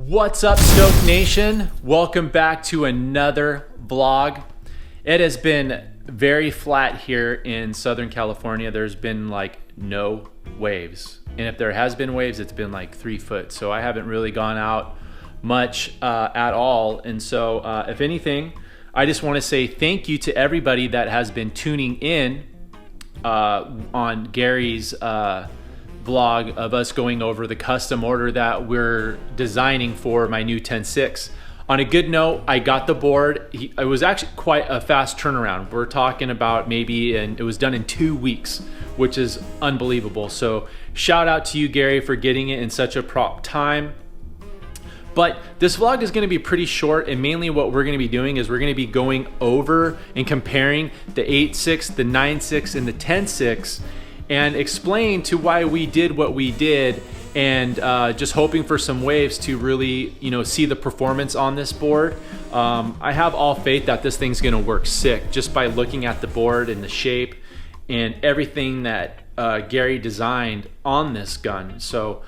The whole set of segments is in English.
What's up, Stoked Nation? Welcome back to another vlog. It has been very flat here in Southern California. There's been like no waves. And if there has been waves, it's been like 3 foot. So I haven't really gone out much at all. And so if anything, I just want to say thank you to everybody that has been tuning in on Gary's vlog of us going over the custom order that we're designing for my new 10.6. On a good note, I got the board. It was actually quite a fast turnaround. We're talking about maybe, and it was done in 2 weeks, which is unbelievable. So shout out to you, Gary, for getting it in such a prompt time. But this vlog is going to be pretty short, and mainly what we're going to be doing is we're going to be going over and comparing the 8.6, the 9.6, and the 10.6, and explain to why we did what we did, and just hoping for some waves to really, see the performance on this board. I have all faith that this thing's gonna work sick just by looking at the board and the shape and everything that Gary designed on this gun. So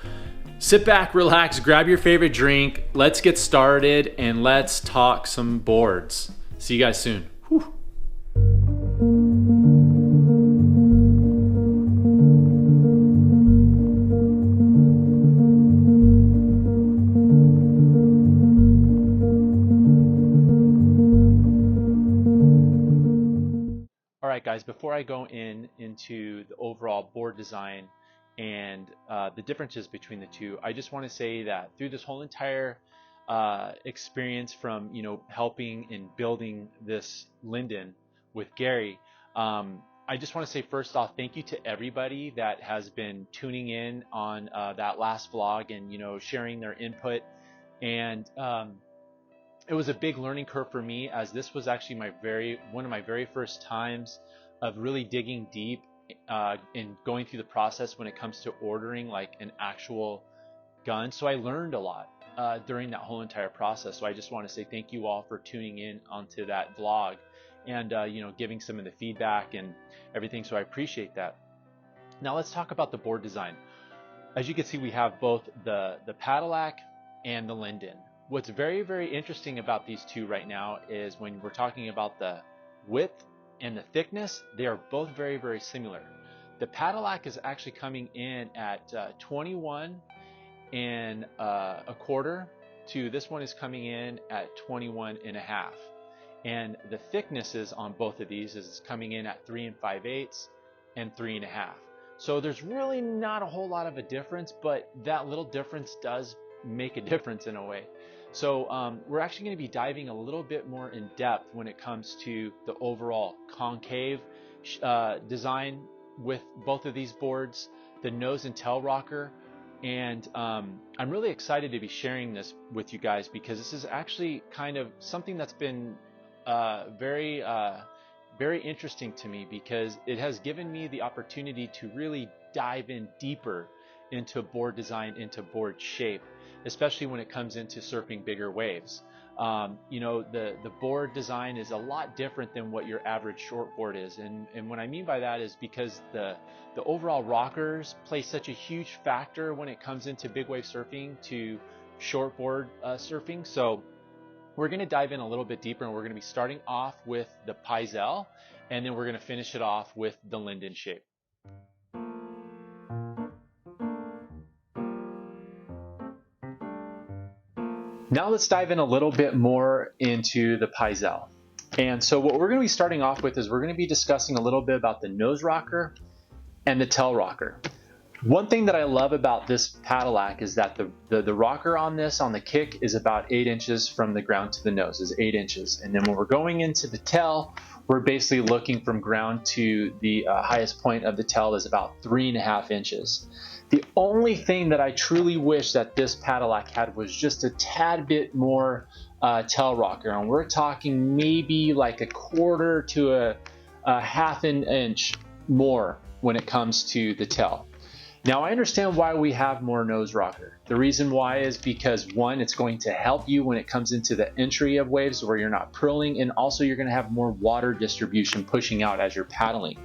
sit back, relax, grab your favorite drink, let's get started, and let's talk some boards. See you guys soon. Whew. Guys, before I go into the overall board design and the differences between the two, I just want to say that through this whole entire experience from helping in building this Linden with Gary, I just want to say first off, thank you to everybody that has been tuning in on that last vlog and sharing their input. And it was a big learning curve for me, as this was actually one of my very first times of really digging deep and going through the process when it comes to ordering like an actual gun. So I learned a lot during that whole entire process. So I just want to say thank you all for tuning in onto that vlog and giving some of the feedback and everything. So I appreciate that. Now let's talk about the board design. As you can see, we have both the Pyzel and the Linden. What's very, very interesting about these two right now is when we're talking about the width and the thickness, they are both very, very similar. The Pyzel is actually coming in at 21 and a quarter to this one is coming in at 21 and a half. And the thicknesses on both of these is coming in at 3 5/8 and 3 1/2. So there's really not a whole lot of a difference, but that little difference does make a difference in a way. So we're actually going to be diving a little bit more in depth when it comes to the overall concave design with both of these boards, the nose and tail rocker. And I'm really excited to be sharing this with you guys, because this is actually kind of something that's been very interesting to me, because it has given me the opportunity to really dive in deeper into board design, into board shape, especially when it comes into surfing bigger waves. The board design is a lot different than what your average shortboard is, and what I mean by that is because the overall rockers play such a huge factor when it comes into big wave surfing to shortboard surfing. So we're going to dive in a little bit deeper, and we're going to be starting off with the Pyzel, and then we're going to finish it off with the Linden shape. Now let's dive in a little bit more into the Pyzel. And so what we're going to be starting off with is we're going to be discussing a little bit about the nose rocker and the tail rocker. One thing that I love about this Pyzel is that the rocker on this, on the kick, is about 8 inches from the ground to the nose, is 8 inches. And then when we're going into the tail, we're basically looking from ground to the highest point of the tail is about 3 1/2 inches. The only thing that I truly wish that this Pyzel had was just a tad bit more tail rocker, and we're talking maybe like a quarter to a 1/2 inch more when it comes to the tail. Now I understand why we have more nose rocker. The reason why is because, one, it's going to help you when it comes into the entry of waves where you're not purling, and also you're going to have more water distribution pushing out as you're paddling.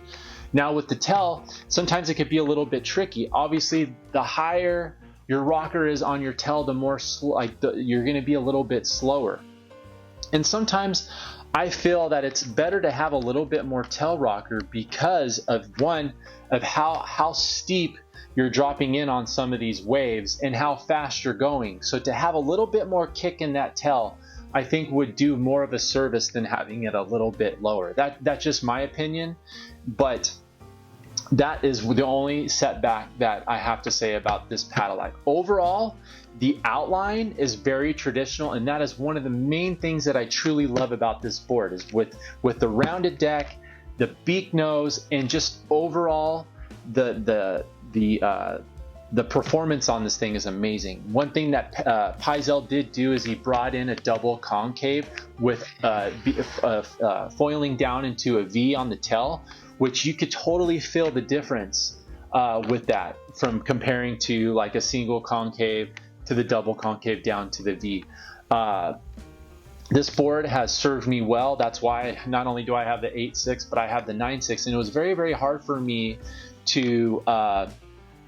Now with the tail, sometimes it could be a little bit tricky. Obviously, the higher your rocker is on your tail, the more you're going to be a little bit slower. And sometimes I feel that it's better to have a little bit more tail rocker because of how steep you're dropping in on some of these waves and how fast you're going. So to have a little bit more kick in that tail, I think would do more of a service than having it a little bit lower. That's just my opinion, but that is the only setback that I have to say about this paddle life. Overall, the outline is very traditional, and that is one of the main things that I truly love about this board, is with the rounded deck, the beak nose, and just overall the performance on this thing is amazing. One thing that Pyzel did do is he brought in a double concave with foiling down into a V on the tail, which you could totally feel the difference with that, from comparing to like a single concave to the double concave down to the V. This board has served me well. That's why not only do I have the 8.6, but I have the 9.6, and it was very, very hard for me to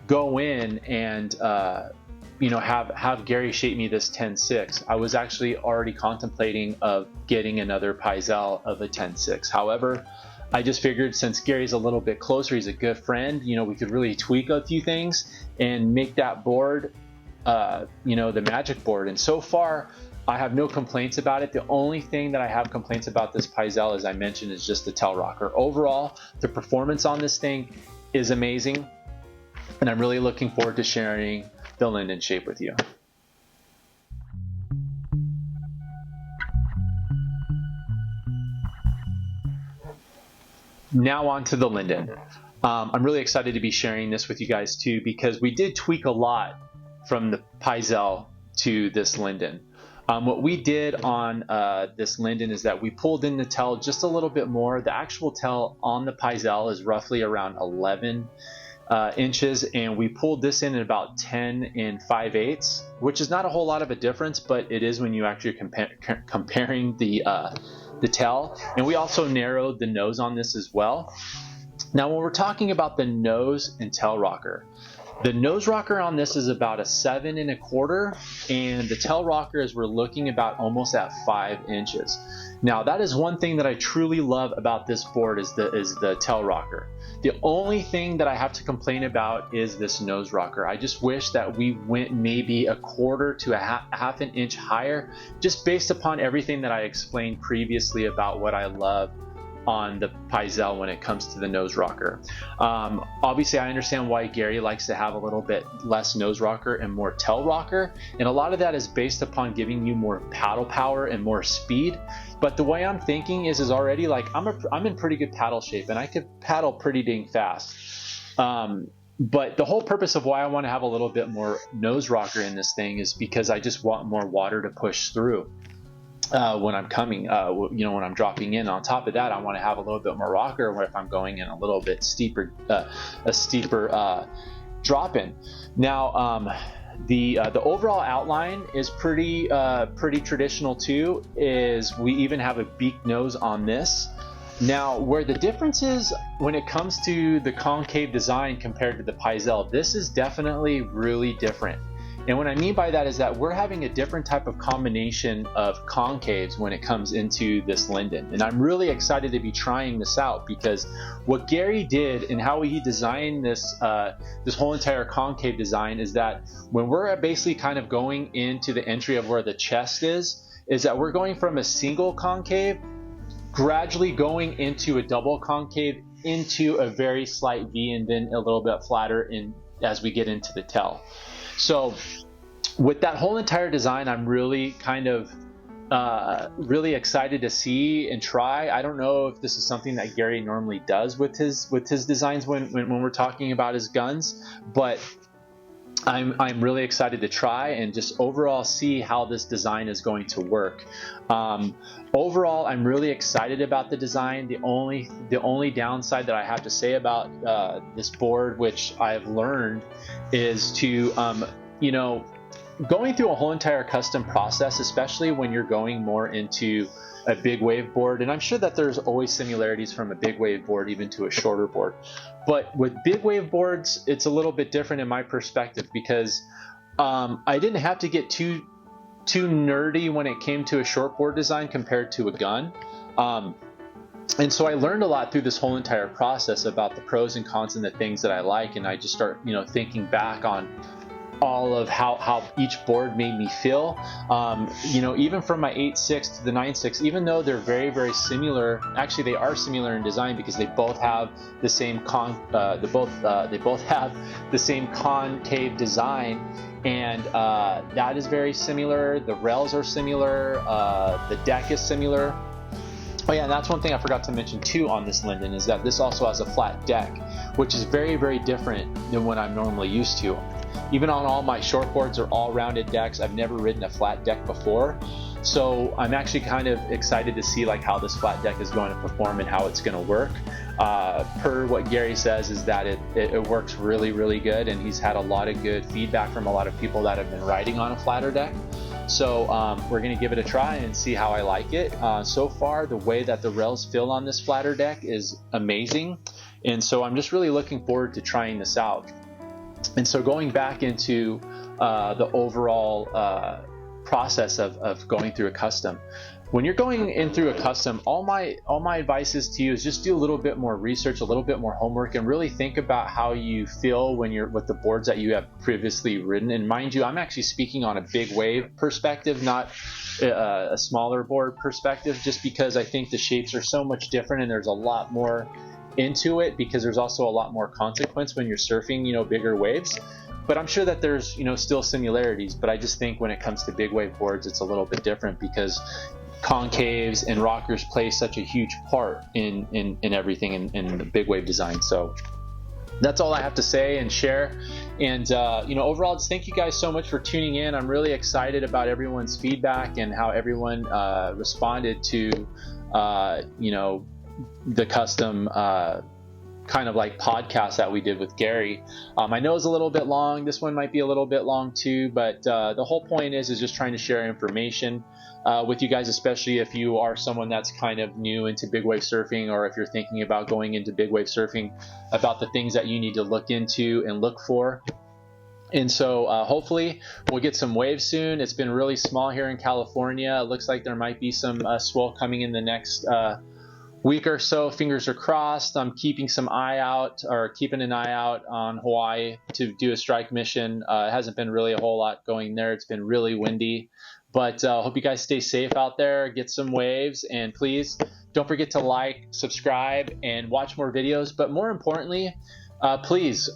go in and have Gary shape me this 10.6. I was actually already contemplating of getting another Pyzel of a 10.6. However, I just figured since Gary's a little bit closer, he's a good friend, we could really tweak a few things and make that board, the magic board. And so far, I have no complaints about it. The only thing that I have complaints about this Pyzel, as I mentioned, is just the tail rocker. Overall, the performance on this thing is amazing, and I'm really looking forward to sharing the Linden shape with you. Now on to the Linden. I'm really excited to be sharing this with you guys too, because we did tweak a lot from the Pyzel to this Linden. What we did on this Linden is that we pulled in the tail just a little bit more. The actual tail on the Pyzel is roughly around 11 inches, and we pulled this in at about 10 and 5/8, which is not a whole lot of a difference, but it is when you actually comparing the tail. And we also narrowed the nose on this as well. Now, when we're talking about the nose and tail rocker, the nose rocker on this is about a 7 1/4, and the tail rocker is we're looking about almost at 5 inches. Now, that is one thing that I truly love about this board is the tail rocker. The only thing that I have to complain about is this nose rocker. I just wish that we went maybe a 1/4 to a half an inch higher, just based upon everything that I explained previously about what I love on the Pyzel when it comes to the nose rocker. Obviously, I understand why Gary likes to have a little bit less nose rocker and more tail rocker, and a lot of that is based upon giving you more paddle power and more speed. But the way I'm thinking is already like I'm in pretty good paddle shape, and I could paddle pretty dang fast. But the whole purpose of why I want to have a little bit more nose rocker in this thing is because I just want more water to push through. When I'm coming, when I'm dropping in. On top of that, I want to have a little bit more rocker where if I'm going in a little bit steeper, a steeper drop in. Now, the overall outline is pretty traditional too. Is we even have a beak nose on this. Now, where the difference is when it comes to the concave design compared to the Pyzel, this is definitely really different. And what I mean by that is that we're having a different type of combination of concaves when it comes into this Linden. And I'm really excited to be trying this out, because what Gary did and how he designed this this whole entire concave design is that when we're basically kind of going into the entry of where the chest is that we're going from a single concave, gradually going into a double concave, into a very slight V, and then a little bit flatter as we get into the tail. So with that whole entire design, I'm really kind of really excited to see and try. I don't know if this is something that Gary normally does with his designs when we're talking about his guns, but I'm really excited to try and just overall see how this design is going to work. Overall, I'm really excited about the design. The only downside that I have to say about this board, which I've learned, is to going through a whole entire custom process, especially when you're going more into a big wave board. And I'm sure that there's always similarities from a big wave board even to a shorter board. But with big wave boards, it's a little bit different in my perspective, because I didn't have to get too nerdy when it came to a shortboard design compared to a gun. And so I learned a lot through this whole entire process about the pros and cons and the things that I like, and I just start, thinking back on all of how each board made me feel. Even from my 8.6 to the 9.6, even though they're very, very similar, actually they are similar in design because they both have the same they both have the same concave design, and that is very similar. The rails are similar. The deck is similar. Oh yeah, and that's one thing I forgot to mention too on this Linden, is that this also has a flat deck, which is very, very different than what I'm normally used to. Even on all my shortboards or all rounded decks, I've never ridden a flat deck before. So I'm actually kind of excited to see like how this flat deck is going to perform and how it's going to work. Per what Gary says is that it works really, really good, and he's had a lot of good feedback from a lot of people that have been riding on a flatter deck. So we're going to give it a try and see how I like it. So far, the way that the rails feel on this flatter deck is amazing. And so I'm just really looking forward to trying this out. And so going back into the overall process of going through a custom. When you're going in through a custom, all my advice to you is just do a little bit more research, a little bit more homework, and really think about how you feel when you're with the boards that you have previously ridden. And mind you, I'm actually speaking on a big wave perspective, not a smaller board perspective, just because I think the shapes are so much different and there's a lot more into it, because there's also a lot more consequence when you're surfing, bigger waves. But I'm sure that there's, still similarities, but I just think when it comes to big wave boards, it's a little bit different because concaves and rockers play such a huge part in everything in the big wave design. So that's all I have to say and share. And overall, just thank you guys so much for tuning in. I'm really excited about everyone's feedback and how everyone responded to the custom kind of like podcast that we did with Gary. I know it's a little bit long. This one might be a little bit long too, but the whole point is just trying to share information with you guys, especially if you are someone that's kind of new into big wave surfing, or if you're thinking about going into big wave surfing, about the things that you need to look into and look for. And so hopefully we'll get some waves soon. It's been really small here in California. It looks like there might be some swell coming in the next week or so. Fingers are crossed. I'm keeping an eye out on Hawaii to do a strike mission. It hasn't been really a whole lot going there. It's been really windy, but hope you guys stay safe out there, get some waves, and please don't forget to like, subscribe, and watch more videos. But more importantly, please,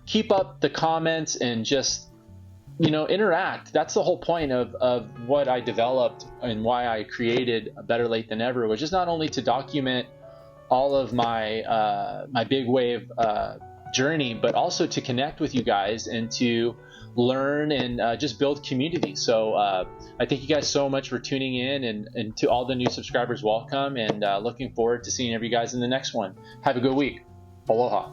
keep up the comments and just interact. That's the whole point of what I developed and why I created Better Late Than Ever, which is not only to document all of my my big wave journey, but also to connect with you guys and to learn and just build community. So I thank you guys so much for tuning in, and to all the new subscribers, welcome, and looking forward to seeing every guys in the next one. Have a good week. Aloha.